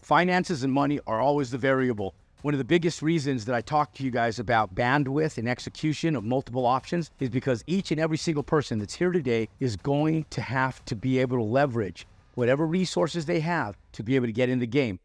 Finances and money are always the variable. One of the biggest reasons that I talk to you guys about bandwidth and execution of multiple options is because each and every single person that's here today is going to have to be able to leverage whatever resources they have to be able to get in the game.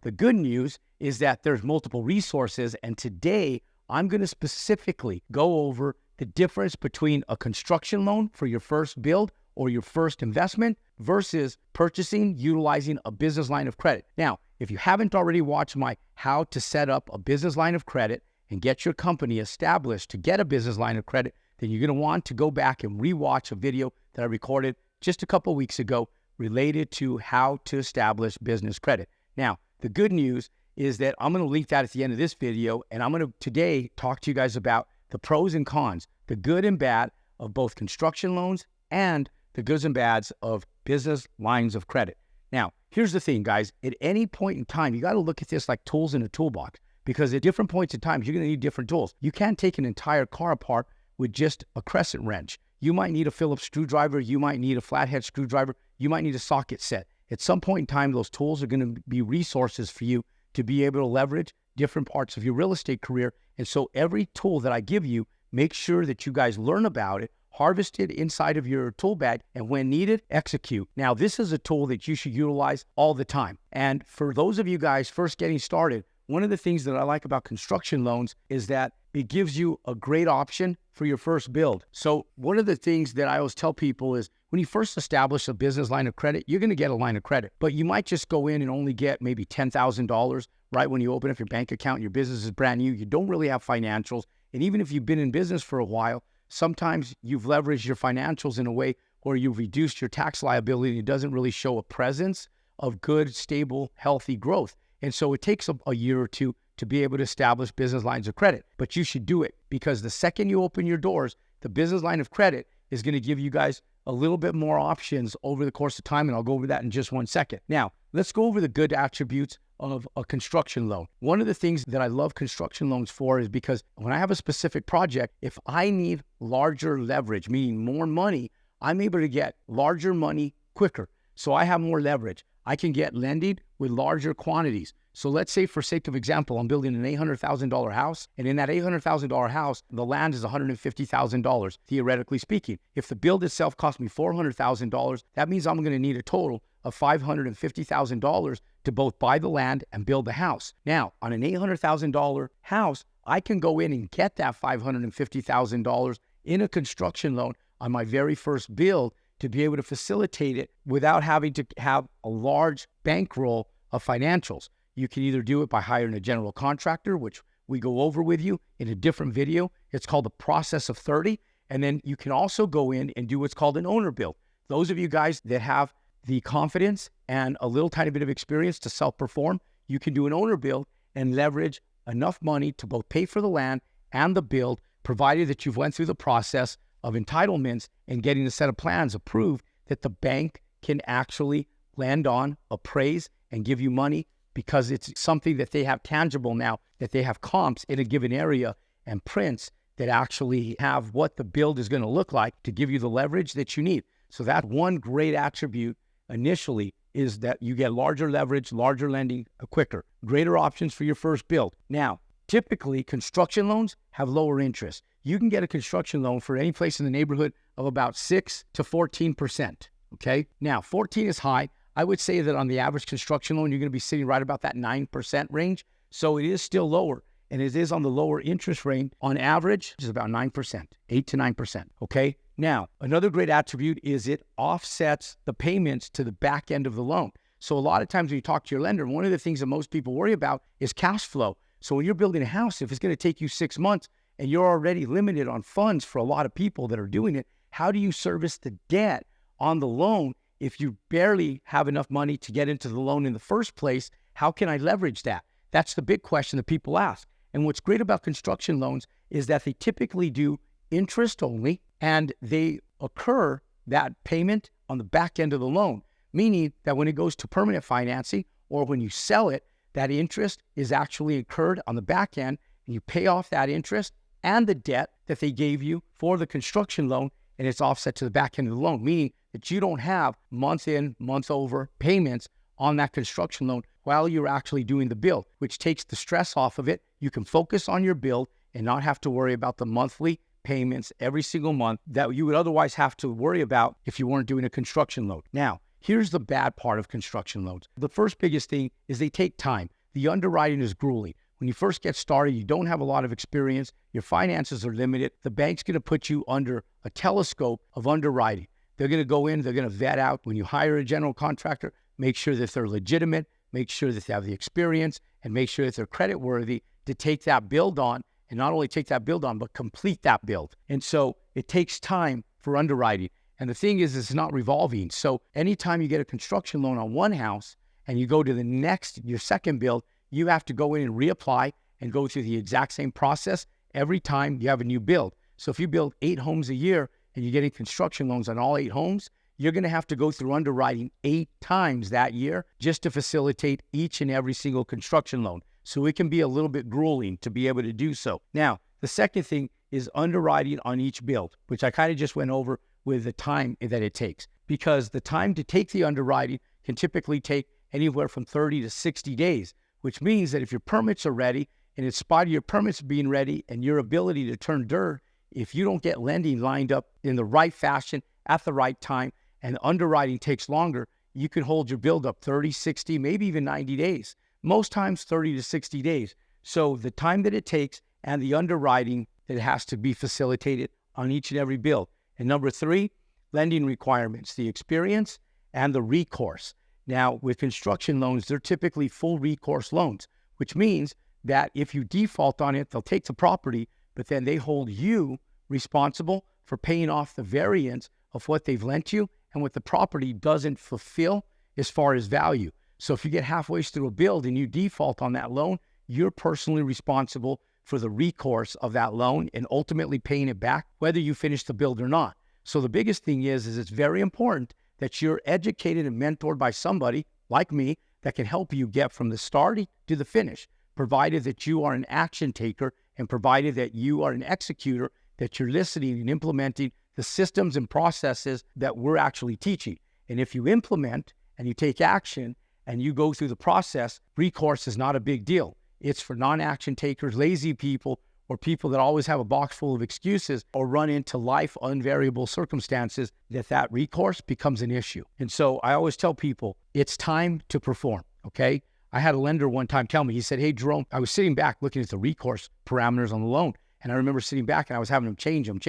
The good news is that there's multiple resources, and today I'm going to specifically go over the difference between a construction loan for your first build or your first investment versus purchasing, utilizing a business line of credit. Now, if you haven't already watched my how to set up a business line of credit and get your company established to get a business line of credit, then you're going to want to go back and rewatch a video that I recorded just a couple weeks ago related to how to establish business credit. Now, the good news is that I'm going to link that at the end of this video, and I'm going to today talk to you guys about the pros and cons, the good and bad of both construction loans and the goods and bads of business lines of credit. Now, here's the thing, guys. At any point in time, you got to look at this like tools in a toolbox, because at different points in time, you're going to need different tools. You can't take an entire car apart with just a crescent wrench. You might need a Phillips screwdriver. You might need a flathead screwdriver. You might need a socket set. At some point in time, those tools are going to be resources for you to be able to leverage different parts of your real estate career. And so every tool that I give you, make sure that you guys learn about it, harvest it inside of your tool bag, and when needed, execute. Now, this is a tool that you should utilize all the time. And for those of you guys first getting started, one of the things that I like about construction loans is that it gives you a great option for your first build. So one of the things that I always tell people is when you first establish a business line of credit, you're going to get a line of credit, but you might just go in and only get maybe $10,000 right when you open up your bank account. Your business is brand new. You don't really have financials. And even if you've been in business for a while, sometimes you've leveraged your financials in a way where you've reduced your tax liability. It doesn't really show a presence of good, stable, healthy growth. And so it takes a year or two to be able to establish business lines of credit. But you should do it, because the second you open your doors, the business line of credit is going to give you guys a little bit more options over the course of time. And I'll go over that in just one second. Now, let's go over the good attributes of a construction loan. One of the things that I love construction loans for is because when I have a specific project, if I need larger leverage, meaning more money, I'm able to get larger money quicker. So I have more leverage. I can get lending with larger quantities. So let's say, for sake of example, I'm building an $800,000 house, and in that $800,000 house, the land is $150,000, theoretically speaking. If the build itself cost me $400,000, that means I'm going to need a total of $550,000 to both buy the land and build the house. Now, on an $800,000 house, I can go in and get that $550,000 in a construction loan on my very first build to be able to facilitate it without having to have a large bankroll of financials. You can either do it by hiring a general contractor, which we go over with you in a different video. It's called the process of 30. And then you can also go in and do what's called an owner build. Those of you guys that have the confidence and a little tiny bit of experience to self-perform, you can do an owner build and leverage enough money to both pay for the land and the build, provided that you've went through the process of entitlements and getting a set of plans approved that the bank can actually land on, appraise, and give you money, because it's something that they have tangible now, that they have comps in a given area and prints that actually have what the build is going to look like to give you the leverage that you need. So that one great attribute initially is that you get larger leverage, larger lending quicker, greater options for your first build. Now, typically construction loans have lower interest. You can get a construction loan for any place in the neighborhood of about 6 to 14%. Okay. Now, 14 is high. I would say that on the average construction loan, you're going to be sitting right about that 9% range. So it is still lower, and it is on the lower interest range. On average, which is about 9%, 8 to 9%. Okay. Now, another great attribute is it offsets the payments to the back end of the loan. So a lot of times when you talk to your lender, one of the things that most people worry about is cash flow. So when you're building a house, if it's going to take you 6 months and you're already limited on funds for a lot of people that are doing it, how do you service the debt on the loan if you barely have enough money to get into the loan in the first place? How can I leverage that? That's the big question that people ask. And what's great about construction loans is that they typically do interest only, and they occur that payment on the back end of the loan, meaning that when it goes to permanent financing or when you sell it, that interest is actually incurred on the back end, and you pay off that interest and the debt that they gave you for the construction loan, and it's offset to the back end of the loan, meaning that you don't have month in, month over payments on that construction loan while you're actually doing the build, which takes the stress off of it. You can focus on your build and not have to worry about the monthly payments every single month that you would otherwise have to worry about if you weren't doing a construction loan. Now, here's the bad part of construction loans. The first biggest thing is they take time. The underwriting is grueling. When you first get started, you don't have a lot of experience. Your finances are limited. The bank's going to put you under a telescope of underwriting. They're going to go in, they're going to vet out when you hire a general contractor, make sure that they're legitimate, make sure that they have the experience, and make sure that they're credit worthy to take that build on, and not only take that build on, but complete that build. And so it takes time for underwriting. And the thing is, it's not revolving. So anytime you get a construction loan on one house and you go to the next, your second build, you have to go in and reapply and go through the exact same process every time you have a new build. So if you build 8 homes a year and you're getting construction loans on all 8 homes, you're going to have to go through underwriting 8 times that year just to facilitate each and every single construction loan. So it can be a little bit grueling to be able to do so. Now, the second thing is underwriting on each build, which I kind of just went over with the time that it takes, because the time to take the underwriting can typically take anywhere from 30 to 60 days, which means that if your permits are ready, and in spite of your permits being ready and your ability to turn dirt, if you don't get lending lined up in the right fashion at the right time, and underwriting takes longer, you can hold your build up 30, 60, maybe even 90 days. Most times 30 to 60 days. So the time that it takes and the underwriting that has to be facilitated on each and every build. And number 3, lending requirements, the experience and the recourse. Now, with construction loans, they're typically full recourse loans, which means that if you default on it, they'll take the property, but then they hold you responsible for paying off the variance of what they've lent you and what the property doesn't fulfill as far as value. So if you get halfway through a build and you default on that loan, you're personally responsible for the recourse of that loan and ultimately paying it back, whether you finish the build or not. So the biggest thing is it's very important that you're educated and mentored by somebody like me that can help you get from the start to the finish, provided that you are an action taker and provided that you are an executor, that you're listening and implementing the systems and processes that we're actually teaching. And if you implement and you take action and you go through the process, recourse is not a big deal. It's for non-action takers, lazy people, or people that always have a box full of excuses or run into life unvariable circumstances that recourse becomes an issue. And so I always tell people, it's time to perform, okay? I had a lender one time tell me, he said, "Hey, Jerome," I was sitting back looking at the recourse parameters on the loan. And I remember sitting back and I was having them change them.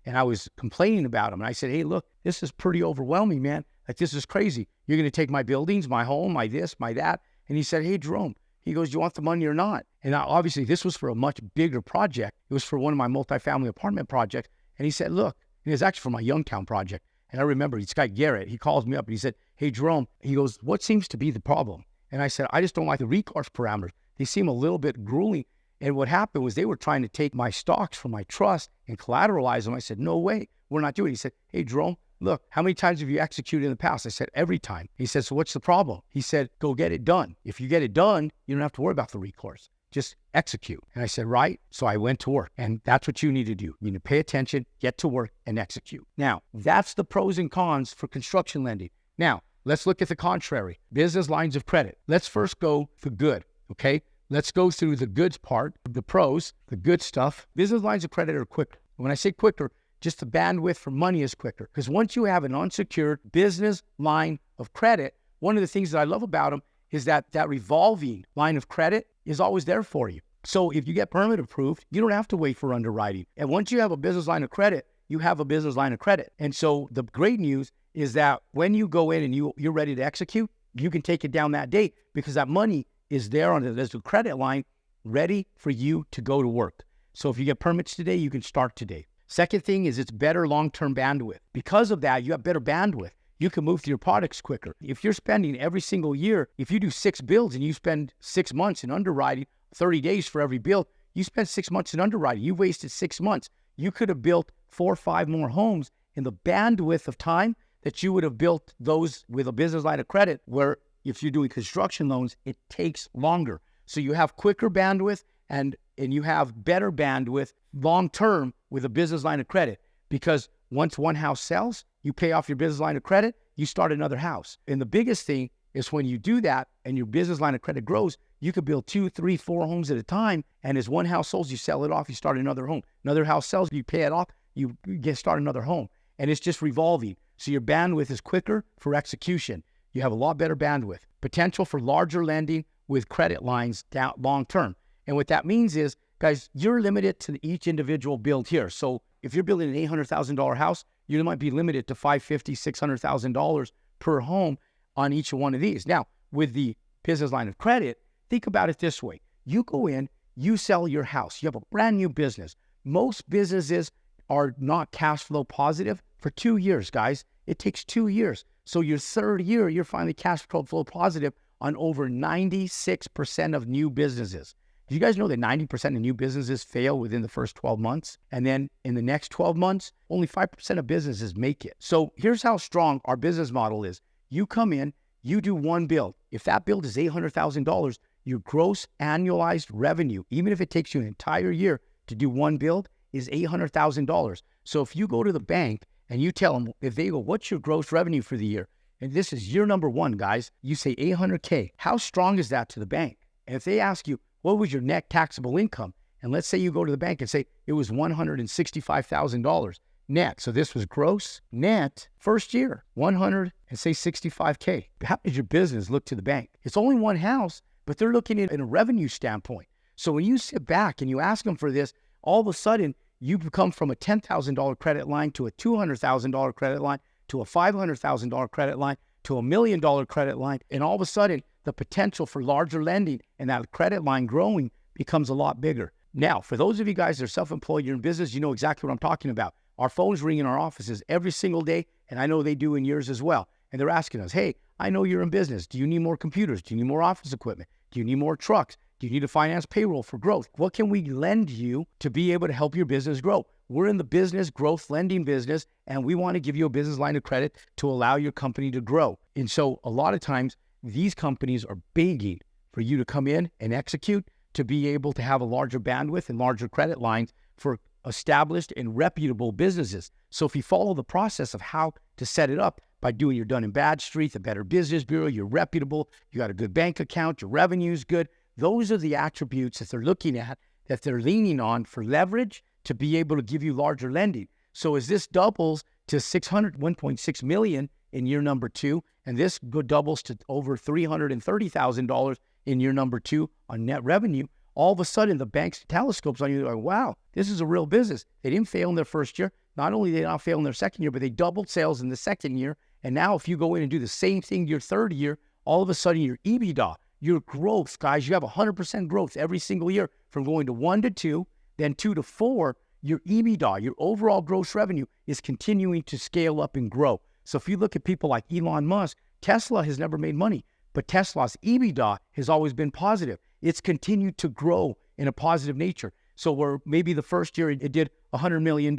And I was complaining about them. And I said, "Hey, look, this is pretty overwhelming, man. Like, this is crazy. You're going to take my buildings, my home, my this, my that." And he said, "Hey, Jerome," he goes, "do you want the money or not?" And now, obviously, this was for a much bigger project. It was for one of my multifamily apartment projects. And he said, "Look," and it was actually for my Youngtown project. And I remember this guy, Garrett, he calls me up and he said, "Hey, Jerome," he goes, "what seems to be the problem?" And I said, "I just don't like the recourse parameters. They seem a little bit grueling." And what happened was they were trying to take my stocks from my trust and collateralize them. I said, "No way, we're not doing it." He said, "Hey, Jerome, look, how many times have you executed in the past?" I said, "Every time." He said, "So what's the problem?" He said, "Go get it done. If you get it done, you don't have to worry about the recourse. Just execute." And I said, "Right." So I went to work, and that's what you need to do. You need to pay attention, get to work, and execute. Now, that's the pros and cons for construction lending. Now, let's look at the contrary, business lines of credit. Let's first go for good, okay? Let's go through the goods part, the pros, the good stuff. Business lines of credit are quicker. When I say quicker, just the bandwidth for money is quicker. Because once you have an unsecured business line of credit, one of the things that I love about them is that revolving line of credit is always there for you. So if you get permit approved, you don't have to wait for underwriting. And once you have a business line of credit, you have a business line of credit. And so the great news is that when you go in and you're ready to execute, you can take it down that date because that money is there on the credit line ready for you to go to work. So if you get permits today, you can start today. Second thing is it's better long-term bandwidth. Because of that, you have better bandwidth. You can move through your products quicker. If you're spending every single year, if you do 6 builds and you spend 6 months in underwriting, 30 days for every build, you spend 6 months in underwriting. You wasted 6 months. You could have built 4 or 5 more homes in the bandwidth of time that you would have built those with a business line of credit, where if you're doing construction loans, it takes longer. So you have quicker bandwidth and you have better bandwidth long-term with a business line of credit. Because once one house sells, you pay off your business line of credit, you start another house. And the biggest thing is when you do that and your business line of credit grows, you could build 2, 3, 4 homes at a time. And as one house sells, you sell it off, you start another home. Another house sells, you pay it off, you start another home. And it's just revolving. So your bandwidth is quicker for execution. You have a lot better bandwidth. Potential for larger lending with credit lines down long term. And what that means is, guys, you're limited to each individual build here. So if you're building an $800,000 house, you might be limited to $550,000, $600,000 per home on each one of these. Now, with the business line of credit, think about it this way. You go in, you sell your house. You have a brand new business. Most businesses are not cash flow positive for 2 years, guys. It takes 2 years. So your third year, you're finally cash flow positive on over 96% of new businesses. Do you guys know that 90% of new businesses fail within the first 12 months? And then in the next 12 months, only 5% of businesses make it. So here's how strong our business model is. You come in, you do one build. If that build is $800,000, your gross annualized revenue, even if it takes you an entire year to do one build, is $800,000. So if you go to the bank and you tell them, if they go, what's your gross revenue for the year? And this is year number one, guys. You say $800K. How strong is that to the bank? And if they ask you, what was your net taxable income? And let's say you go to the bank and say it was $165,000 net. So this was gross, net, first year, 65K. How does your business look to the bank? It's only one house, but they're looking at it in a revenue standpoint. So when you sit back and you ask them for this, all of a sudden you become from a $10,000 credit line to a $200,000 credit line to a $500,000 credit line to $1 million credit line. And all of a sudden, the potential for larger lending and that credit line growing becomes a lot bigger. Now, for those of you guys that are self-employed, you're in business, you know exactly what I'm talking about. Our phones ring in our offices every single day, and I know they do in yours as well. And they're asking us, hey, I know you're in business. Do you need more computers? Do you need more office equipment? Do you need more trucks? Do you need to finance payroll for growth? What can we lend you to be able to help your business grow? We're in the business growth lending business, and we want to give you a business line of credit to allow your company to grow. And so a lot of times, these companies are begging for you to come in and execute to be able to have a larger bandwidth and larger credit lines for established and reputable businesses. So if you follow the process of how to set it up by doing your Dun & Bradstreet, the Better Business Bureau, you're reputable, you got a good bank account, your revenue's good, those are the attributes that they're looking at, that they're leaning on for leverage to be able to give you larger lending. So as this doubles to $1.6 million in year number 2, and this doubles to over $330,000 in year number 2 on net revenue, all of a sudden the bank's telescopes on you. They're like, wow, this is a real business. They didn't fail in their first year. Not only did they not fail in their second year, but they doubled sales in the second year. And now if you go in and do the same thing your third year, all of a sudden your EBITDA, your growth, guys, you have 100% growth every single year from going to 1 to 2, then 2 to 4. Your EBITDA, your overall gross revenue is continuing to scale up and grow. So if you look at people like Elon Musk, Tesla has never made money, but Tesla's EBITDA has always been positive. It's continued to grow in a positive nature. So where maybe the first year it did $100 million,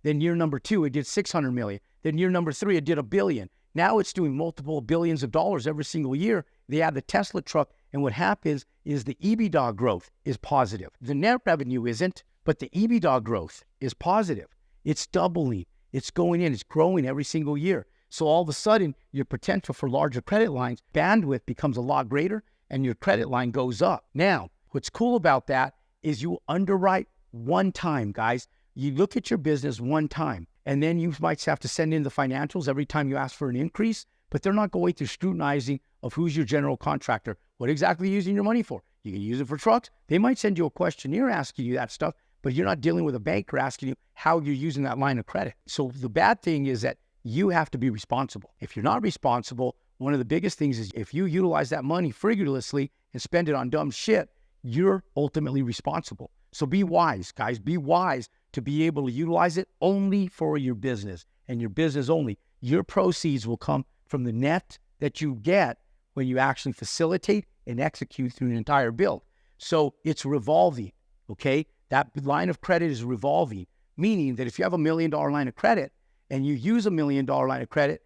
then year number 2, it did $600 million. Then year number 3, it did $1 billion. Now it's doing multiple billions of dollars every single year. They add the Tesla truck, and what happens is the EBITDA growth is positive. The net revenue isn't, but the EBITDA growth is positive. It's doubling. It's going in. It's growing every single year. So all of a sudden, your potential for larger credit lines, bandwidth becomes a lot greater, and your credit line goes up. Now, what's cool about that is you underwrite one time, guys. You look at your business one time, and then you might have to send in the financials every time you ask for an increase, but they're not going through scrutinizing of who's your general contractor. What exactly are you using your money for? You can use it for trucks. They might send you a questionnaire asking you that stuff, but you're not dealing with a banker asking you how you're using that line of credit. So the bad thing is that you have to be responsible. If you're not responsible, one of the biggest things is if you utilize that money frivolously and spend it on dumb shit, you're ultimately responsible. So be wise, guys. Be wise to be able to utilize it only for your business and your business only. Your proceeds will come from the net that you get when you actually facilitate and execute through an entire build. So it's revolving, okay? That line of credit is revolving, meaning that if you have $1 million line of credit and you use $1 million line of credit,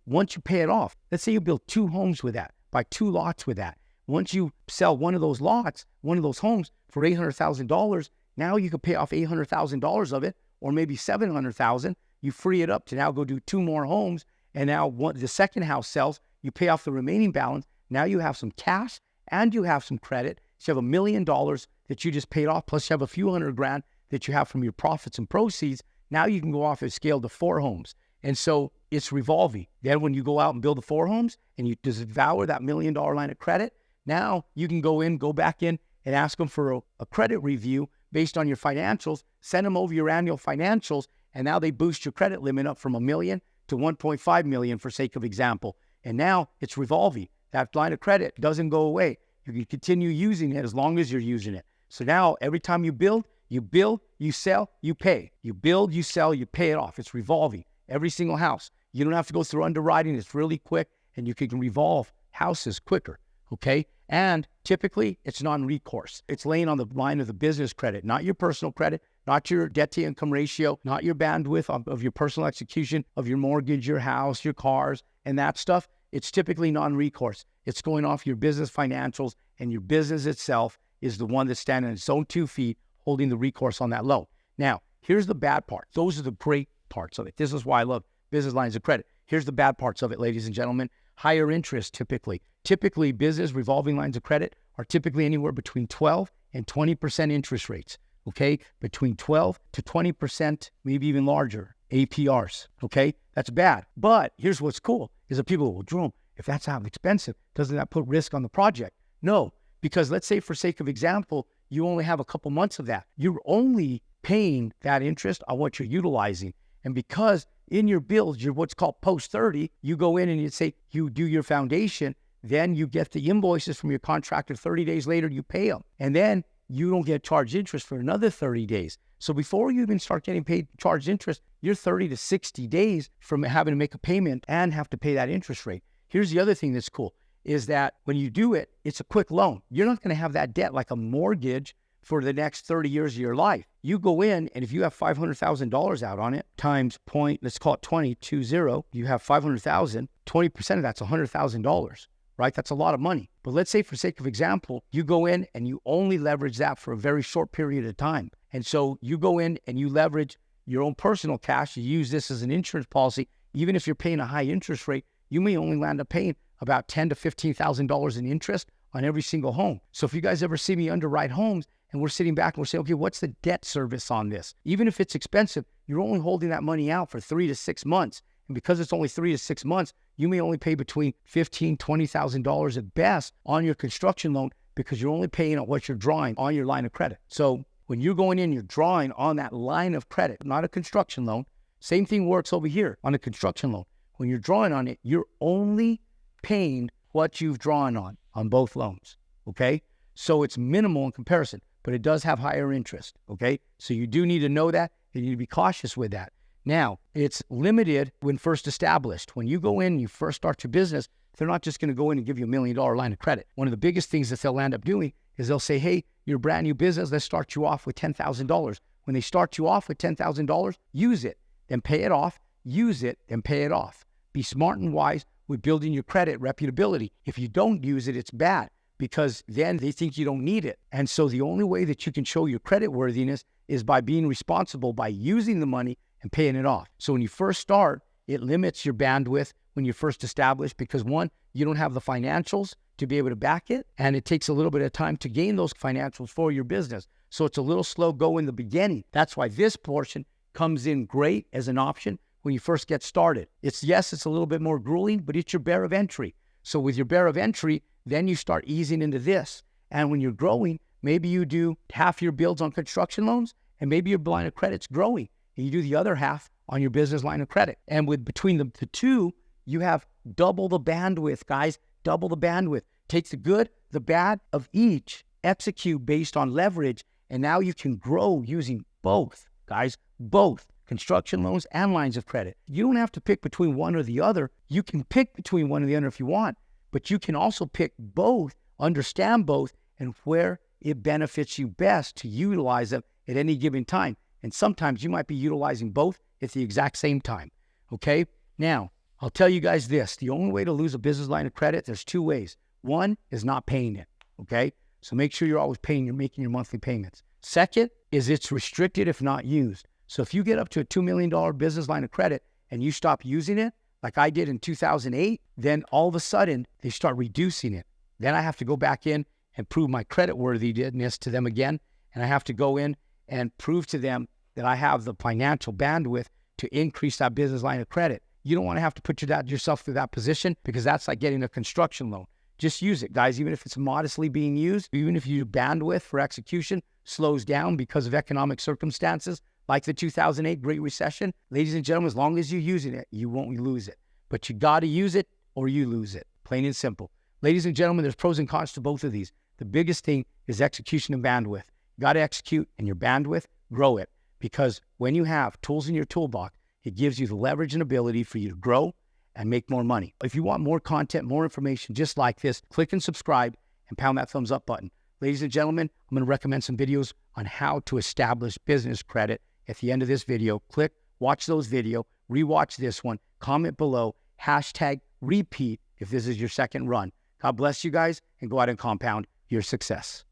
once you pay it off, let's say you build 2 homes with that, buy 2 lots with that. Once you sell one of those lots, one of those homes for $800,000, now you can pay off $800,000 of it, or maybe $700,000. you free it up to now go do 2 more homes. And now the second house sells, you pay off the remaining balance. Now you have some cash and you have some credit. So you have $1 million that you just paid off, plus you have a few $100,000 that you have from your profits and proceeds. Now you can go off and scale to 4 homes. And so it's revolving. Then when you go out and build the 4 homes and you devour that $1 million line of credit, now you can go back in and ask them for a credit review based on your financials, send them over your annual financials, and now they boost your credit limit up from $1 million to $1.5 million for sake of example. And now it's revolving. That line of credit doesn't go away. You can continue using it as long as you're using it. So now every time you build, you sell, you pay. You build, you sell, you pay it off. It's revolving. Every single house. You don't have to go through underwriting. It's really quick, and you can revolve houses quicker, okay? And typically, it's non-recourse. It's laying on the line of the business credit, not your personal credit, not your debt-to-income ratio, not your bandwidth of your personal execution of your mortgage, your house, your cars, and that stuff. It's typically non-recourse. It's going off your business financials, and your business itself is the one that's standing on its own 2 feet, holding the recourse on that loan. Now, here's the bad part. Those are the great parts of it. This is why I love business lines of credit. Here's the bad parts of it, ladies and gentlemen. Higher interest typically. Typically, business revolving lines of credit are typically anywhere between 12 and 20% interest rates, okay? Between 12 to 20%, maybe even larger, APRs, okay? That's bad. But here's what's cool, is that people go, well, Jerome, if that's how expensive, doesn't that put risk on the project? No, because let's say for sake of example, you only have a couple months of that. You're only paying that interest on what you're utilizing. And because in your bills, you're what's called post-30, you go in and you say, you do your foundation, then you get the invoices from your contractor 30 days later, you pay them. And then you don't get charged interest for another 30 days. So before you even start getting paid charged interest, you're 30 to 60 days from having to make a payment and have to pay that interest rate. Here's the other thing that's cool, is that when you do it, it's a quick loan. You're not going to have that debt like a mortgage for the next 30 years of your life. You go in, and if you have $500,000 out on it, times point, let's call it 20, you have $500,000, 20% of that's $100,000, right? That's a lot of money. But let's say for sake of example, you go in and you only leverage that for a very short period of time. And so you go in and you leverage your own personal cash, you use this as an insurance policy. Even if you're paying a high interest rate, you may only land up paying about $10,000 to $15,000 in interest on every single home. So if you guys ever see me underwrite homes and we're sitting back and we're saying, okay, what's the debt service on this? Even if it's expensive, you're only holding that money out for 3 to 6 months. And because it's only 3 to 6 months, you may only pay between $15,000, $20,000 at best on your construction loan because you're only paying on what you're drawing on your line of credit. So when you're going in, you're drawing on that line of credit, not a construction loan. Same thing works over here on a construction loan. When you're drawing on it, you're only paying what you've drawn on both loans, okay? So it's minimal in comparison, but it does have higher interest, okay? So you do need to know that, and you need to be cautious with that. Now, it's limited when first established. When you go in, you first start your business, they're not just going to go in and give you $1 million line of credit. One of the biggest things that they'll end up doing is they'll say, hey, you're a brand new business, let's start you off with $10,000. When they start you off with $10,000, use it, then pay it off, use it, then pay it off. Be smart and wise with building your credit reputability. If you don't use it, it's bad because then they think you don't need it. And so the only way that you can show your credit worthiness is by being responsible, by using the money and paying it off. So when you first start, it limits your bandwidth when you're first established because one, you don't have the financials to be able to back it, and it takes a little bit of time to gain those financials for your business. So it's a little slow go in the beginning. That's why this portion comes in great as an option when you first get started. It's a little bit more grueling, but it's your barrier of entry. So with your barrier of entry, then you start easing into this. And when you're growing, maybe you do half your builds on construction loans, and maybe your line of credit's growing, and you do the other half on your business line of credit. And between the two, you have double the bandwidth, guys, double the bandwidth. Take the good, the bad of each, execute based on leverage, and now you can grow using both, guys, both construction loans and lines of credit. You don't have to pick between one or the other. You can pick between one or the other if you want, but you can also pick both, understand both, and where it benefits you best to utilize them at any given time. And sometimes you might be utilizing both at the exact same time, okay? Now, I'll tell you guys this. The only way to lose a business line of credit, there's 2 ways. One is not paying it, okay? So make sure you're always making your monthly payments. Second is it's restricted if not used. So if you get up to a $2 million business line of credit and you stop using it, like I did in 2008, then all of a sudden they start reducing it. Then I have to go back in and prove my credit worthiness to them again. And I have to go in and prove to them that I have the financial bandwidth to increase that business line of credit. You don't want to have to put yourself through that position, because that's like getting a construction loan. Just use it, guys. Even if it's modestly being used, even if your bandwidth for execution slows down because of economic circumstances, like the 2008 Great Recession, ladies and gentlemen, as long as you're using it, you won't lose it. But you got to use it or you lose it, plain and simple. Ladies and gentlemen, there's pros and cons to both of these. The biggest thing is execution and bandwidth. You got to execute, and your bandwidth, grow it. Because when you have tools in your toolbox, it gives you the leverage and ability for you to grow and make more money. If you want more content, more information just like this, click and subscribe and pound that thumbs up button. Ladies and gentlemen, I'm going to recommend some videos on how to establish business credit at the end of this video. Click, watch those videos, rewatch this one, comment below, #repeat if this is your second run. God bless you guys, and go out and compound your success.